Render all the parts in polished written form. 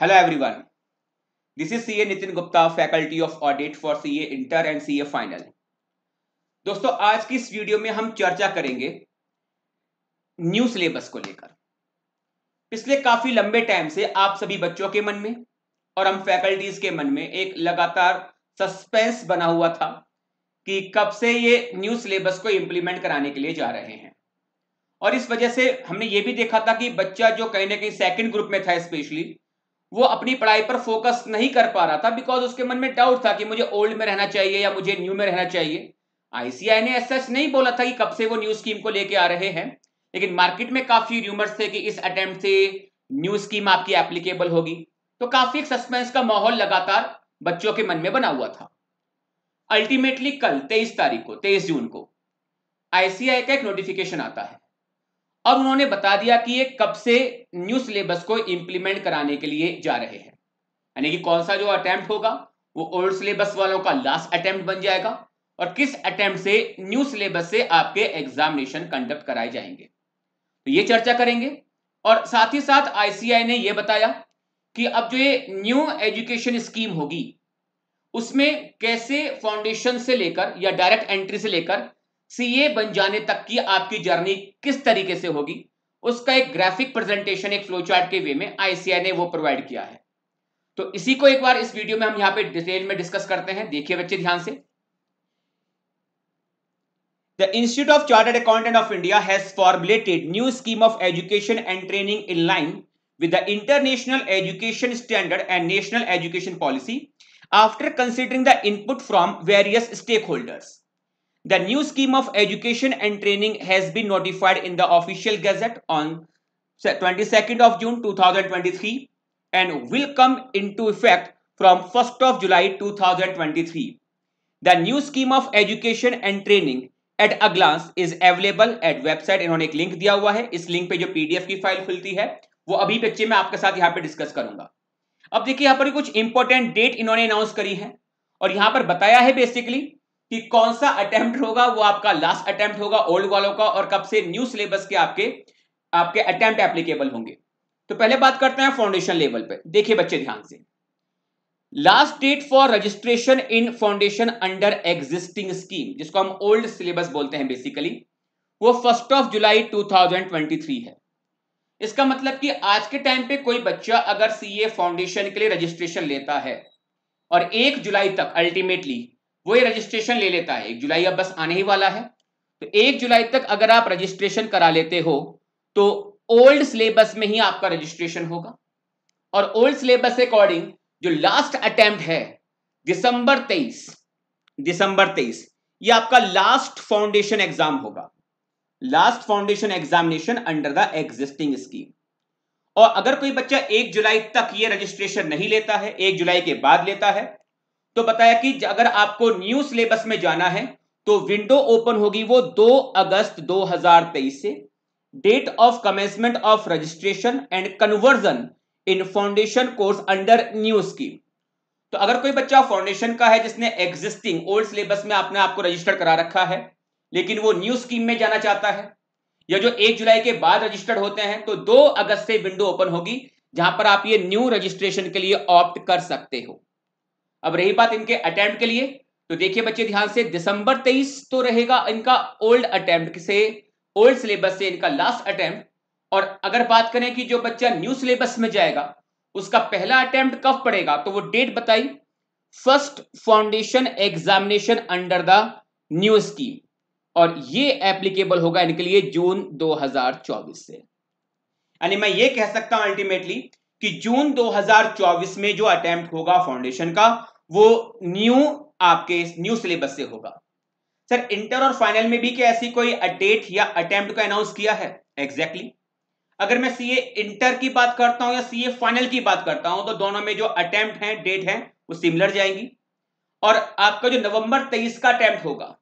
Hello everyone. This is CA Nitin Gupta, faculty of audit for CA inter and CA final. दोस्तों, आज की इस video में हम चर्चा करेंगे न्यू सिलेबस को लेकर। पिछले काफी लंबे टाइम से आप सभी बच्चों के मन में और हम फैकल्टीज के मन में एक लगातार सस्पेंस बना हुआ था कि कब से ये न्यू सिलेबस को इंप्लीमेंट कराने के लिए जा रहे हैं। और इस वजह से हमने ये भी देखा था कि बच्चा जो कहीं ना कहीं सेकंड ग्रुप में था स्पेशली, वो अपनी पढ़ाई पर फोकस नहीं कर पा रहा था बिकॉज उसके मन में डाउट था कि मुझे ओल्ड में रहना चाहिए या मुझे न्यू में रहना चाहिए। आईसीआई ने ऐसा नहीं बोला था कि कब से वो न्यू स्कीम को लेके आ रहे हैं, लेकिन मार्केट में काफी रूमर्स थे कि इस अटेम्प्ट से न्यू स्कीम आपकी एप्लीकेबल होगी। तो काफी एक सस्पेंस का माहौल लगातार बच्चों के मन में बना हुआ था। अल्टीमेटली कल 23 जून को आईसीआई का एक नोटिफिकेशन आता है और उन्होंने बता दिया कि ये कब से न्यू सिलेबस को इंप्लीमेंट कराने के लिए जा रहे हैं। यानी कि कौन सा जो अटेम्प्ट होगा वो ओल्ड सिलेबस वालों का लास्ट अटेम्प्ट बन जाएगा और किस अटेम्प्ट से न्यू सिलेबस से आपके एग्जामिनेशन कंडक्ट कराए जाएंगे, तो ये चर्चा करेंगे। और साथ ही साथ आईसीआई ने यह बताया कि अब जो ये न्यू एजुकेशन स्कीम होगी उसमें कैसे फाउंडेशन से लेकर या डायरेक्ट एंट्री से लेकर सीए बन जाने तक की आपकी जर्नी किस तरीके से होगी, उसका एक ग्राफिक प्रेजेंटेशन एक फ्लो चार्ट के वे में आईसीआई ने वो प्रोवाइड किया है। तो इसी को एक बार इस वीडियो में हम यहां पे डिटेल में डिस्कस करते हैं। देखिए बच्चे ध्यान से। The institute of chartered accountant of India has formulated new scheme of education and training in line with the international education standard and national education policy after considering the input from various stakeholders. The new scheme of education and training has been notified in the official gazette on 22nd of June 2023 and will come into effect from 1st of July 2023. The new scheme of education and training at a glance is available at website। इन्होंने एक link दिया हुआ है, इस link पे जो PDF की file खुलती है वो अभी बच्चे मैं आपके साथ यहाँ पे डिस्कस करूंगा। अब देखिए यहाँ पर कुछ इंपॉर्टेंट डेट इन्होंने अनाउंस करी है और यहाँ पर बताया है बेसिकली कि कौन सा अटेम्प्ट होगा वो आपका लास्ट अटेम्प्ट होगा ओल्ड वालों का और कब से न्यू सिलेबस के आपके अटेम्प्ट एप्लीकेबल होंगे। तो पहले बात करते हैं फाउंडेशन लेवल पे। देखिए बच्चे ध्यान से, last date for registration in foundation under existing scheme, जिसको हम ओल्ड सिलेबस बोलते हैं बेसिकली, वो 1 जुलाई 2023 है। इसका मतलब कि आज के टाइम पे कोई बच्चा अगर सीए फाउंडेशन के लिए रजिस्ट्रेशन लेता है और 1 जुलाई तक अल्टीमेटली वो ये रजिस्ट्रेशन ले लेता है, 1 जुलाई अब बस आने ही वाला है, तो 1 जुलाई तक अगर आप रजिस्ट्रेशन करा लेते हो तो ओल्ड सिलेबस में ही आपका रजिस्ट्रेशन होगा। और ओल्ड सिलेबस के अकॉर्डिंग जो लास्ट अटेम्प्ट है दिसंबर 23 ये आपका लास्ट फाउंडेशन एग्जाम होगा, last foundation examination under the existing scheme. और अगर कोई बच्चा 1 जुलाई तक ये रजिस्ट्रेशन नहीं लेता है, 1 जुलाई के बाद लेता है, तो बताया कि अगर आपको न्यू सिलेबस में जाना है तो विंडो ओपन होगी वो 2 अगस्त 2023 से, date of commencement of registration and conversion in foundation course under new scheme. तो अगर कोई बच्चा फाउंडेशन का है जिसने एग्जिस्टिंग ओल्ड सिलेबस में आपने आपको रजिस्टर करा रखा है लेकिन वो न्यू स्कीम में जाना चाहता है, या जो 1 जुलाई के बाद रजिस्टर्ड होते हैं, तो 2 अगस्त से विंडो ओपन होगी जहां पर आप ये न्यू रजिस्ट्रेशन के लिए ऑप्ट कर सकते हो। अब रही बात इनके अटेम्प्ट के लिए, तो देखिए बच्चे ध्यान से, दिसंबर 23 तो रहेगा इनका ओल्ड अटेम्प्ट से, ओल्ड सिलेबस से इनका लास्ट अटेम्प्ट। और अगर बात करें कि जो बच्चा न्यू सिलेबस में जाएगा उसका पहला अटेम्प्ट कब पड़ेगा, तो वो डेट बताई, first foundation examination under the new scheme, और ये एप्लीकेबल होगा इनके लिए जून 2024 से। यानी मैं ये कह सकता हूं अल्टीमेटली कि जून 2024 में जो अटेम्प्ट होगा फाउंडेशन का वो आपके न्यू सिलेबस से होगा। सर इंटर और फाइनल में भी क्या ऐसी कोई डेट या अटेम्प्ट का अनाउंस किया है? एग्जैक्टली अगर मैं सीए इंटर की बात करता हूं या सीए फाइनल की बात करता हूं तो दोनों में जो अटेम्प्ट है, डेट है, वो सिमिलर जाएंगी। और आपका जो नवंबर 23 का अटेम्प्ट होगा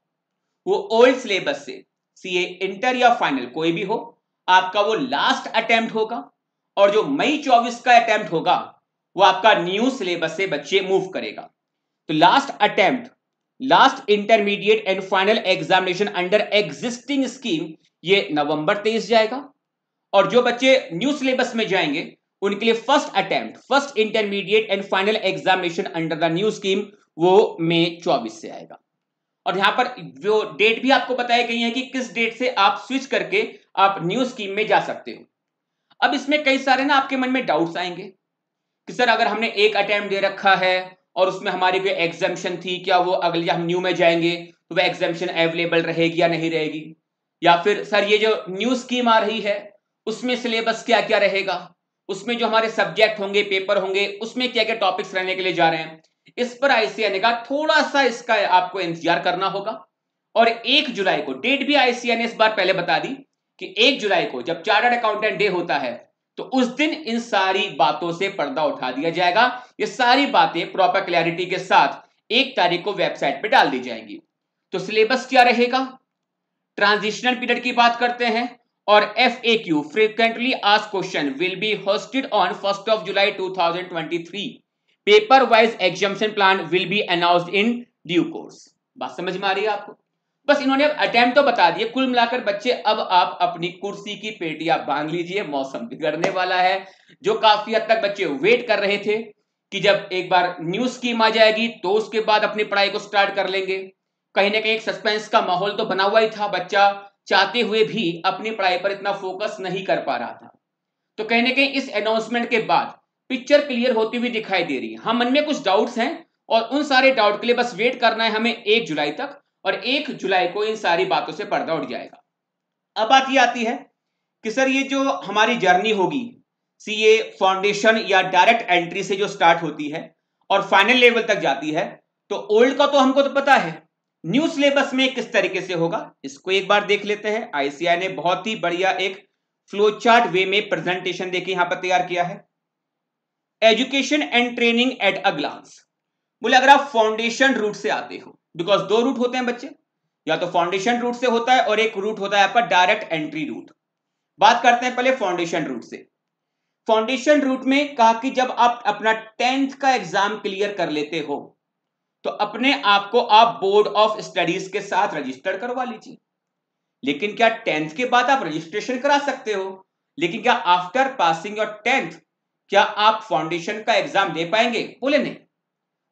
वो ओल्ड सिलेबस से, सीए इंटर या फाइनल कोई भी हो, आपका वो लास्ट अटेम्प्ट होगा। और जो मई 24 का अटेम्प्ट होगा वो आपका न्यू सिलेबस से बच्चे मूव करेगा। तो last attempt, last intermediate and final examination under existing scheme ये नवंबर 23 जाएगा, और जो बच्चे न्यू सिलेबस में जाएंगे उनके लिए first attempt, first intermediate and final examination under the new scheme वो मई 24 से आएगा। और यहां पर जो डेट भी आपको बताई गई है कि किस डेट से आप स्विच करके आप न्यू स्कीम में जा सकते हो। अब इसमें कई सारे ना आपके मन में डाउट्स आएंगे कि सर अगर हमने एक अटेम्प्ट दे रखा है और उसमें हमारी कोई एग्जाम्शन थी, क्या वो अगले हम न्यू में जाएंगे तो वह एग्जाम्शन अवेलेबल रहेगी या नहीं रहेगी, या फिर सर ये जो न्यू स्कीम आ रही है उसमें सिलेबस क्या क्या रहेगा, उसमें जो हमारे सब्जेक्ट होंगे, पेपर होंगे, उसमें क्या क्या टॉपिक्स रहने के लिए जा रहे हैं। इस पर आईसीएआई ने कहा थोड़ा सा इसका आपको इंतजार करना होगा। और 1 जुलाई को डेट भी आईसीएआई ने इस बार पहले बता दी कि 1 जुलाई को जब चार्टर्ड अकाउंटेंट डे होता है तो उस दिन इन सारी बातों से पर्दा उठा दिया जाएगा। ये सारी बातें प्रॉपर क्लैरिटी के साथ 1 तारीख को वेबसाइट पे डाल दी जाएंगी। तो सिलेबस क्या रहेगा, ट्रांजिशनल पीरियड की बात करते हैं, और FAQ frequently asked question will be hosted on 1 July 2023। Paper wise examination plan will be announced in due course. बात समझ में आ रही है आपको? बस इन्होंने अब अटेम्प्ट तो बता दिए। कुल मिलाकर बच्चे अब आप अपनी कुर्सी की पेटियां बांध लीजिए, मौसम बिगड़ने वाला है। जो काफी हद तक बच्चे वेट कर रहे थे कि जब एक बार न्यू स्कीम आ जाएगी तो उसके बाद अपनी पढ़ाई को स्टार्ट कर लेंगे, कहीं ना कहीं एक सस्पेंस का माहौल तो बना हुआ ही था, बच्चा चाहते हुए भी अपनी पढ़ाई पर इतना फोकस नहीं कर पा रहा था। तो कहीं ना कहीं इस अनाउंसमेंट के बाद पिक्चर क्लियर होती हुई दिखाई दे रही है। हम मन में कुछ डाउट्स हैं और उन सारे डाउट के लिए बस वेट करना है हमें 1 जुलाई तक, और 1 जुलाई को इन सारी बातों से पर्दा उठ जाएगा। अब बात ये आती है कि सर ये जो हमारी जर्नी होगी सीए फाउंडेशन या डायरेक्ट एंट्री से जो स्टार्ट होती है और फाइनल लेवल तक जाती है, तो ओल्ड का तो हमको तो पता है, न्यू सिलेबस में किस तरीके से होगा इसको एक बार देख लेते हैं। आईसीएआई ने बहुत ही बढ़िया एक फ्लो चार्ट वे में प्रेजेंटेशन देखिए यहां पर तैयार किया है। Education and training at a glance. बोले अगर आप फाउंडेशन रूट से आते हो, बिकॉज 2 रूट होते हैं बच्चे, या तो फाउंडेशन रूट से होता है और एक रूट होता है आपका डायरेक्ट एंट्री रूट। बात करते हैं पहले फाउंडेशन रूट से। फाउंडेशन रूट में कहा कि जब आप अपना 10th का एग्जाम क्लियर कर लेते हो तो अपने आप को आप बोर्ड ऑफ स्टडीज के साथ रजिस्टर्ड करवा लीजिए। लेकिन क्या 10th के बाद आप रजिस्ट्रेशन करा सकते हो, लेकिन क्या आफ्टर पासिंग योर 10th क्या आप फाउंडेशन का एग्जाम दे पाएंगे? बोले नहीं,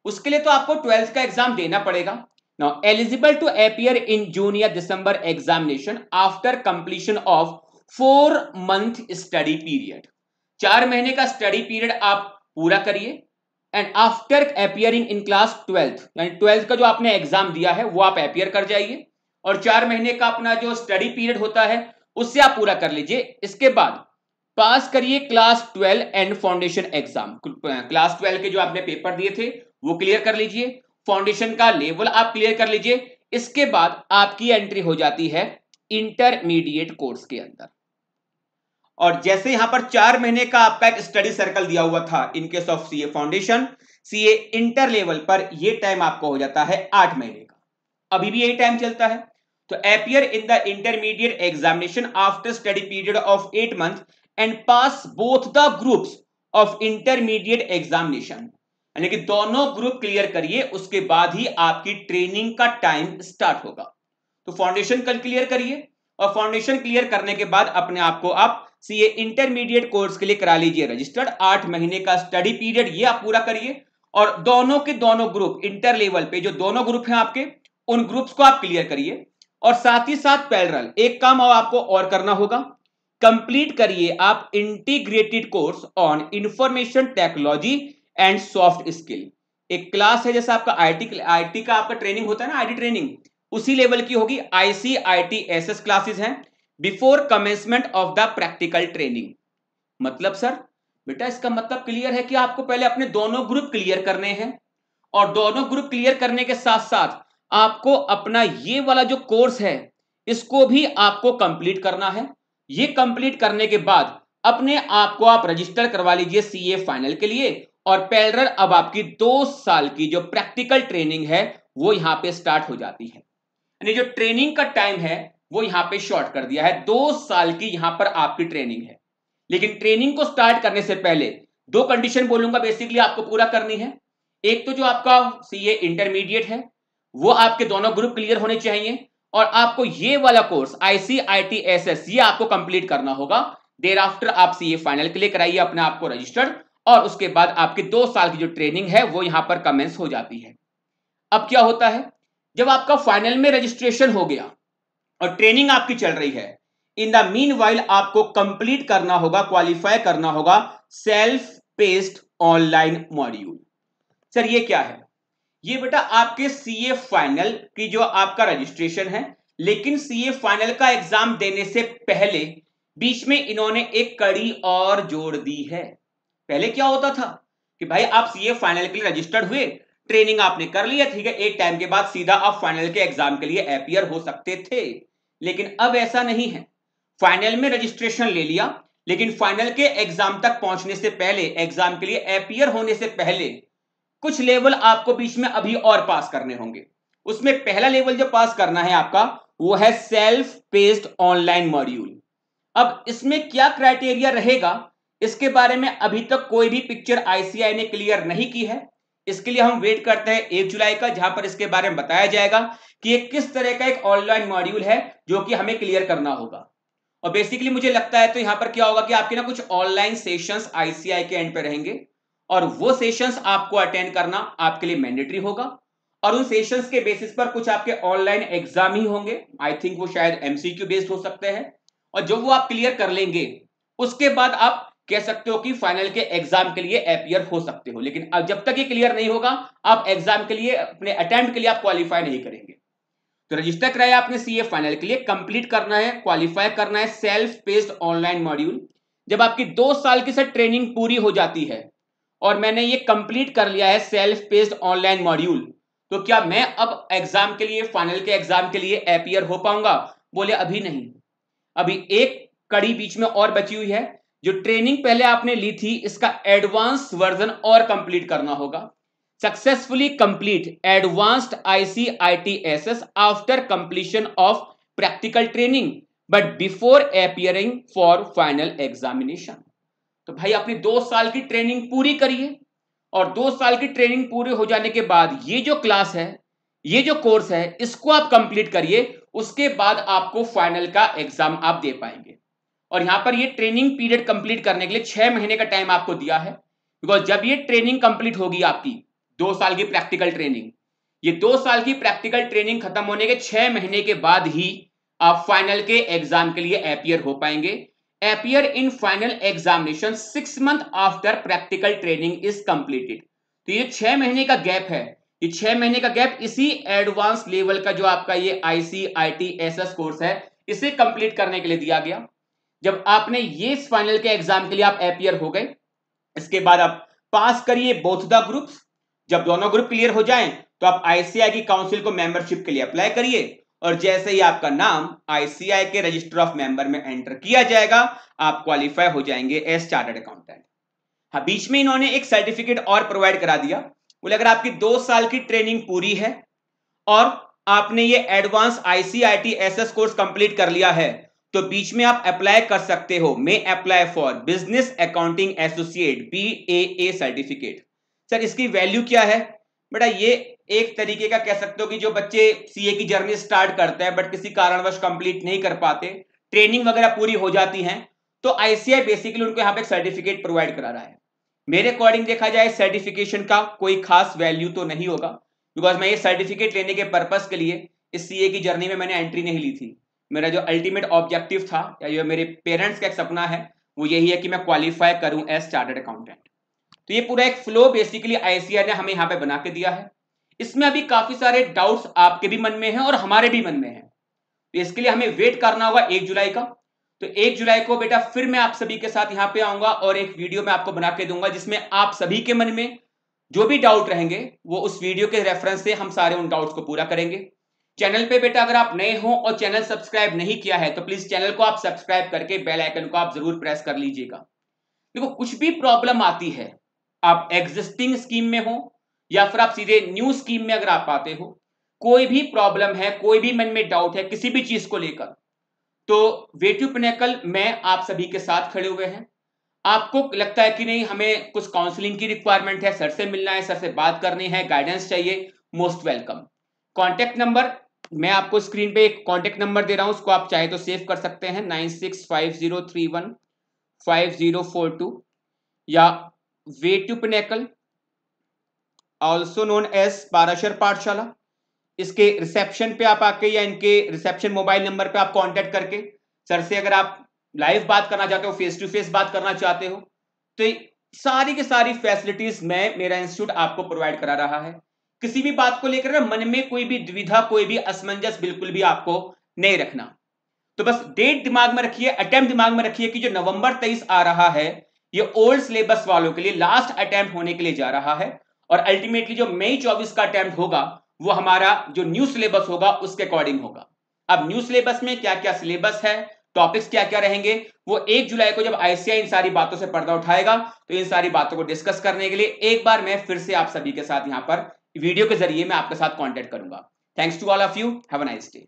उसके लिए तो आपको 12th का एग्जाम देना पड़ेगा। Now eligible to appear in June या December examination after completion of 4 month study period. 4 महीने का स्टडी पीरियड आप पूरा करिए and after appearing in class 12th, यानी 12th का जो आपने एग्जाम दिया है वो आप अपीयर कर जाइए और 4 महीने का अपना जो स्टडी पीरियड होता है उससे आप पूरा कर लीजिए। इसके बाद पास करिए class 12 and foundation exam. Class 12 के जो आपने पेपर दिए थे वो क्लियर कर लीजिए, फाउंडेशन का लेवल आप क्लियर कर लीजिए। इसके बाद आपकी एंट्री हो जाती है इंटरमीडिएट कोर्स के अंदर। और जैसे यहां पर 4 महीने का आपका एक स्टडी सर्कल दिया हुआ था in case of CA foundation, CA inter level पर ये टाइम आपको हो जाता है 8 महीने का। अभी भी यही टाइम चलता है। तो appear in the intermediate examination after study period of 8 months and pass both the groups of intermediate examination, यानी कि दोनों ग्रुप क्लियर करिए, उसके बाद ही आपकी ट्रेनिंग का टाइम स्टार्ट होगा। तो फाउंडेशन कल क्लियर करिए और फाउंडेशन क्लियर करने के बाद अपने आप को आप सीए इंटरमीडिएट कोर्स के लिए करा लीजिए रजिस्टर्ड। 8 महीने का स्टडी पीरियड ये आप पूरा करिए और दोनों के दोनों ग्रुप इंटर लेवल पे जो दोनों ग्रुप हैं आपके, उन ग्रुप्स को आप क्लियर करिए। और साथ ही साथ पैरेलल एक काम आपको और करना होगा, कंप्लीट करिए आप integrated course on information technology and soft skill. एक क्लास है जैसा आपका आईटी का आपका ट्रेनिंग होता है ना, आईटी ट्रेनिंग उसी लेवल की होगी। ICITSS क्लासेस हैं before commencement of the practical training. मतलब सर बेटा इसका मतलब क्लियर है कि आपको पहले अपने दोनों ग्रुप क्लियर करने हैं और दोनों ग्रुप क्लियर करने के साथ साथ आपको अपना ये वाला जो कोर्स है इसको भी आपको कंप्लीट करना है। ये कंप्लीट करने के बाद अपने आप को आप रजिस्टर करवा लीजिए सीए फाइनल के लिए और पैरेलल अब आपकी 2 साल की जो प्रैक्टिकल ट्रेनिंग है वो यहां पे स्टार्ट हो जाती है। यानी जो ट्रेनिंग का टाइम है वो यहां पे शॉर्ट कर दिया है। 2 साल की यहां पर आपकी ट्रेनिंग है, लेकिन ट्रेनिंग को स्टार्ट करने से पहले 2 कंडीशन बोलूंगा बेसिकली आपको पूरा करनी है। एक तो जो आपका सीए इंटरमीडिएट है वो आपके दोनों ग्रुप क्लियर होने चाहिए और आपको ये वाला कोर्स ICITSS ये आपको कंप्लीट करना होगा देर आफ्टर आप सीए फाइनल के लिए कराइए अपने आप को रजिस्टर्ड, और उसके बाद आपकी 2 साल की जो ट्रेनिंग है वो यहां पर कमेंस हो जाती है। अब क्या होता है, जब आपका फाइनल में रजिस्ट्रेशन हो गया और ट्रेनिंग आपकी चल रही है, इन द मीन वाइल आपको कंप्लीट करना होगा, क्वालिफाई करना होगा self paced online module. Sir ये क्या है? ये बेटा आपके सीए फाइनल की जो आपका रजिस्ट्रेशन है, लेकिन सीए फाइनल का एग्जाम देने से पहले बीच में इन्होंने एक कड़ी और जोड़ दी है। पहले क्या होता था कि भाई आप सीए फाइनल के लिए रजिस्टर्ड हुए, ट्रेनिंग आपने कर लिया, ठीक है, एक टाइम के बाद सीधा आप फाइनल के एग्जाम के लिए अपीयर हो सकते थे। लेकिन अब ऐसा नहीं है। फाइनल में रजिस्ट्रेशन ले लिया, लेकिन फाइनल के एग्जाम तक पहुंचने से पहले, एग्जाम के लिए अपीयर होने से पहले कुछ लेवल आपको बीच में अभी और पास करने होंगे। उसमें पहला लेवल जो पास करना है आपका वो है सेल्फ पेस्ड ऑनलाइन मॉड्यूल। अब इसमें क्या क्राइटेरिया रहेगा, इसके बारे में अभी तक कोई भी पिक्चर आईसीआई ने क्लियर नहीं की है। इसके लिए हम वेट करते हैं 1 जुलाई का, जहां पर इसके बारे में बताया जाएगा कि ये किस तरह का एक ऑनलाइन मॉड्यूल है जो कि हमें क्लियर करना होगा। और बेसिकली मुझे लगता है तो यहां पर क्या होगा कि आपके ना कुछ ऑनलाइन सेशंस आईसीआई के एंड पे रहेंगे, और वो सेशंस आपको अटेंड करना आपके लिए मैंडेटरी होगा, और उन सेशंस के बेसिस पर कुछ आपके ऑनलाइन एग्जाम ही होंगे। आई थिंक वो शायद एमसीक्यू बेस्ड हो सकते हैं, और जब वो आप क्लियर कर लेंगे उसके बाद आप कह सकते हो कि फाइनल के एग्जाम के लिए अपीयर हो सकते हो। लेकिन अब जब तक ये क्लियर नहीं होगा, आप एग्जाम के लिए, अपने अटेम्प्ट के लिए आप क्वालिफाई नहीं करेंगे। तो रजिस्टर कराया आपने सीए फाइनल के लिए, कंप्लीट करना है, क्वालिफाई करना है सेल्फ पेस्ड ऑनलाइन मॉड्यूल। जब आपकी 2 साल की सर ट्रेनिंग पूरी हो जाती है और मैंने ये कंप्लीट कर लिया है सेल्फ पेस्ड ऑनलाइन मॉड्यूल, तो क्या मैं अब एग्जाम के लिए, फाइनल के एग्जाम के लिए अपीयर हो पाऊंगा? बोले अभी नहीं, अभी एक कड़ी बीच में और बची हुई है। जो ट्रेनिंग पहले आपने ली थी इसका एडवांस वर्जन और कंप्लीट करना होगा। Successfully complete advanced ICITSS after completion of practical training but before appearing for final examination. तो भाई अपनी 2 साल की ट्रेनिंग पूरी करिए, और 2 साल की ट्रेनिंग पूरी हो जाने के बाद ये जो क्लास है, ये जो कोर्स है, इसको आप कंप्लीट करिए। उसके बाद आपको फाइनल का एग्जाम आप दे पाएंगे। और यहां पर ये ट्रेनिंग पीरियड कंप्लीट करने के लिए 6 महीने का टाइम आपको दिया है, बिकॉज जब ये ट्रेनिंग कंप्लीट होगी आपकी 2 साल की प्रैक्टिकल ट्रेनिंग, ये 2 साल की प्रैक्टिकल ट्रेनिंग खत्म होने के 6 महीने के बाद ही आप फाइनल के एग्जाम के लिए अपीयर हो पाएंगे। Appear in final examination 6 month after practical training is completed. तो ये 6 महीने का गैप है, ये 6 महीने का गैप इसी एडवांस लेवल का जो आपका ये ICITSS कोर्स है, इसे कंप्लीट करने के लिए दिया गया। जब आपने ये फाइनल के एग्जाम के लिए आप अपीयर हो गए, इसके बाद आप पास करिए बोथ द ग्रुप्स। जब दोनों ग्रुप क्लियर हो जाएं तो आप आईसीआई की काउंसिल को मेंबरशिप के लिए अप्लाई करिए, और जैसे ही आपका नाम आईसीआई के रजिस्टर ऑफ मेंबर में एंटर किया जाएगा, आप क्वालिफाई हो जाएंगे एज चार्टर्ड अकाउंटेंट। हाँ, बीच में इन्होंने एक सर्टिफिकेट और प्रोवाइड करा दिया। बोले अगर आपकी 2 साल की ट्रेनिंग पूरी है और आपने ये एडवांस ICITSS कोर्स कंप्लीट कर लिया है, तो बीच में आप अप्लाई कर सकते हो, may apply for business accounting associate BAA certificate. Sir इसकी वैल्यू क्या है? बेटा ये एक तरीके का कह सकते हो कि जो बच्चे सीए की जर्नी स्टार्ट करते हैं बट किसी कारणवश कंप्लीट नहीं कर पाते, ट्रेनिंग वगैरह पूरी हो जाती है, तो आईसीआई बेसिकली उनको यहाँ पे एक सर्टिफिकेट प्रोवाइड करा रहा है। मेरे अकॉर्डिंग देखा जाए सर्टिफिकेशन का कोई खास वैल्यू तो नहीं होगा, बिकॉज मैं ये सर्टिफिकेट लेने के पर्पस के लिए इस सीए की जर्नी में मैंने एंट्री नहीं ली थी। मेरा जो अल्टीमेट ऑब्जेक्टिव था, या जो मेरे पेरेंट्स का एक सपना है, वो यही है कि मैं क्वालिफाई करूं एज चार्टर्ड अकाउंटेंट। तो ये पूरा एक फ्लो बेसिकली आईसीआई ने हमें यहाँ पे बना के दिया है। इसमें अभी काफी सारे डाउट्स आपके भी मन में हैं और हमारे भी मन में हैं, तो इसके लिए हमें वेट करना होगा 1 जुलाई का। तो 1 जुलाई को बेटा फिर मैं आप सभी के साथ यहाँ पे आऊंगा और एक वीडियो में आपको बना के दूंगा, जिसमें आप सभी के मन में जो भी डाउट रहेंगे वो उस वीडियो के रेफरेंस से हम सारे उन डाउट्स को पूरा करेंगे। चैनल पे बेटा अगर आप नए हो और चैनल सब्सक्राइब नहीं किया है तो प्लीज चैनल को आप सब्सक्राइब करके बेल आइकन को आप जरूर प्रेस कर लीजिएगा। देखो कुछ भी प्रॉब्लम आती है, आप एग्जिस्टिंग स्कीम में हो या फिर आप सीधे न्यू स्कीम में अगर आप आते हो, कोई भी प्रॉब्लम है, कोई भी मन में डाउट है किसी भी चीज को लेकर, तो वेट्यू पिनेकल में आप सभी के साथ खड़े हुए हैं। आपको लगता है कि नहीं हमें कुछ काउंसलिंग की रिक्वायरमेंट है, सर से मिलना है, सर से बात करनी है, गाइडेंस चाहिए, मोस्ट वेलकम। कॉन्टेक्ट नंबर मैं आपको स्क्रीन पे एक कॉन्टेक्ट नंबर दे रहा हूं, उसको आप चाहे तो सेव कर सकते हैं, 965031 5042 या way to pinnacle also known as Parashar Pathshala. इसके रिसेप्शन पे आप आके या इनके रिसेप्शन मोबाइल नंबर पे आप कांटेक्ट करके सर से अगर आप लाइव बात करना चाहते हो, फेस टू फेस बात करना चाहते हो, तो सारी की सारी फैसिलिटीज मेरा इंस्टीट्यूट आपको प्रोवाइड करा रहा है। किसी भी बात को लेकर मन में कोई भी दुविधा, कोई भी असमंजस बिल्कुल भी आपको नहीं रखना। तो बस डेट दिमाग में रखिए, अटेम्प्ट दिमाग में रखिए कि जो नवंबर 23 आ रहा है ये ओल्ड सिलेबस वालों के लिए लास्ट अटेम्प्ट होने के लिए जा रहा है, और अल्टीमेटली जो मई 24 का अटेम्प्ट होगा वो हमारा जो न्यू सिलेबस होगा उसके अकॉर्डिंग होगा। अब न्यू सिलेबस में क्या क्या सिलेबस है, टॉपिक्स क्या क्या रहेंगे, वो 1 जुलाई को जब आईसीआई इन सारी बातों से पर्दा उठाएगा तो इन सारी बातों को डिस्कस करने के लिए एक बार मैं फिर से आप सभी के साथ यहां पर वीडियो के जरिए मैं आपके साथ कांटेक्ट करूंगा। Thanks to all of you, have a nice day.